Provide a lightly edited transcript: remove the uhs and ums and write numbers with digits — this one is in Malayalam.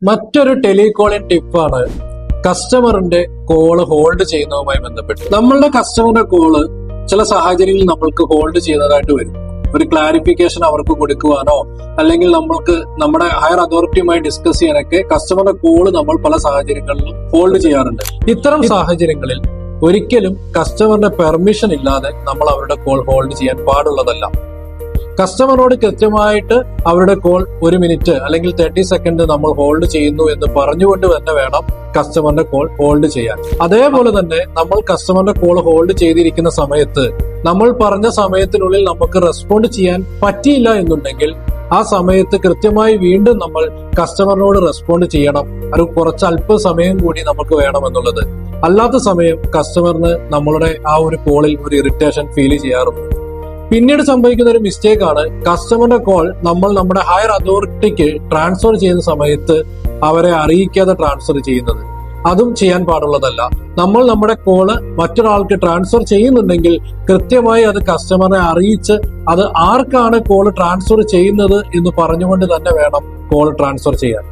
മറ്റൊരു ടെലികോളിംഗ് ടിപ്പാണ് കസ്റ്റമറിന്റെ കോള് ഹോൾഡ് ചെയ്യുന്നതുമായി ബന്ധപ്പെട്ട്. നമ്മളുടെ കസ്റ്റമറിന്റെ കോള് ചില സാഹചര്യങ്ങളിൽ നമ്മൾക്ക് ഹോൾഡ് ചെയ്യുന്നതായിട്ട് വരും. ഒരു ക്ലാരിഫിക്കേഷൻ അവർക്ക് കൊടുക്കുവാനോ അല്ലെങ്കിൽ നമ്മൾക്ക് നമ്മുടെ ഹയർ അതോറിറ്റിയുമായി ഡിസ്കസ് ചെയ്യാനൊക്കെ കസ്റ്റമറുടെ കോള് നമ്മൾ പല സാഹചര്യങ്ങളിലും ഹോൾഡ് ചെയ്യാറുണ്ട്. ഇത്തരം സാഹചര്യങ്ങളിൽ ഒരിക്കലും കസ്റ്റമറിന്റെ പെർമിഷൻ ഇല്ലാതെ നമ്മൾ അവരുടെ കോൾ ഹോൾഡ് ചെയ്യാൻ പാടുള്ളതല്ല. കസ്റ്റമറോട് കൃത്യമായിട്ട് അവരുടെ കോൾ 1 മിനിറ്റ് അല്ലെങ്കിൽ 30 സെക്കൻഡ് നമ്മൾ ഹോൾഡ് ചെയ്യുന്നു എന്ന് പറഞ്ഞുകൊണ്ട് തന്നെ വേണം കസ്റ്റമറിന്റെ കോൾ ഹോൾഡ് ചെയ്യാൻ. അതേപോലെ തന്നെ നമ്മൾ കസ്റ്റമറിന്റെ കോൾ ഹോൾഡ് ചെയ്തിരിക്കുന്ന സമയത്ത് നമ്മൾ പറഞ്ഞ സമയത്തിനുള്ളിൽ നമുക്ക് റെസ്പോണ്ട് ചെയ്യാൻ പറ്റിയില്ല എന്നുണ്ടെങ്കിൽ ആ സമയത്ത് കൃത്യമായി വീണ്ടും നമ്മൾ കസ്റ്റമറിനോട് റെസ്പോണ്ട് ചെയ്യണം. അത് കുറച്ച് അല്പസമയം കൂടി നമുക്ക് വേണമെന്നുള്ളത്. അല്ലാത്ത സമയം കസ്റ്റമറിന് നമ്മളുടെ ആ ഒരു കോളിൽ ഒരു ഇറിറ്റേഷൻ ഫീൽ ചെയ്യാറുണ്ട്. പിന്നീട് സംഭവിക്കുന്ന ഒരു മിസ്റ്റേക്ക് ആണ് കസ്റ്റമറിന്റെ കോൾ നമ്മൾ നമ്മുടെ ഹയർ അതോറിറ്റിക്ക് ട്രാൻസ്ഫർ ചെയ്യുന്ന സമയത്ത് അവരെ അറിയിക്കാതെ ട്രാൻസ്ഫർ ചെയ്യുന്നത്. അതും ചെയ്യാൻ പാടുള്ളതല്ല. നമ്മൾ നമ്മുടെ കോള് മറ്റൊരാൾക്ക് ട്രാൻസ്ഫർ ചെയ്യുന്നുണ്ടെങ്കിൽ കൃത്യമായി അത് കസ്റ്റമറെ അറിയിച്ച് അത് ആർക്കാണ് കോള് ട്രാൻസ്ഫർ ചെയ്യുന്നത് എന്ന് പറഞ്ഞുകൊണ്ട് തന്നെ വേണം കോൾ ട്രാൻസ്ഫർ ചെയ്യാൻ.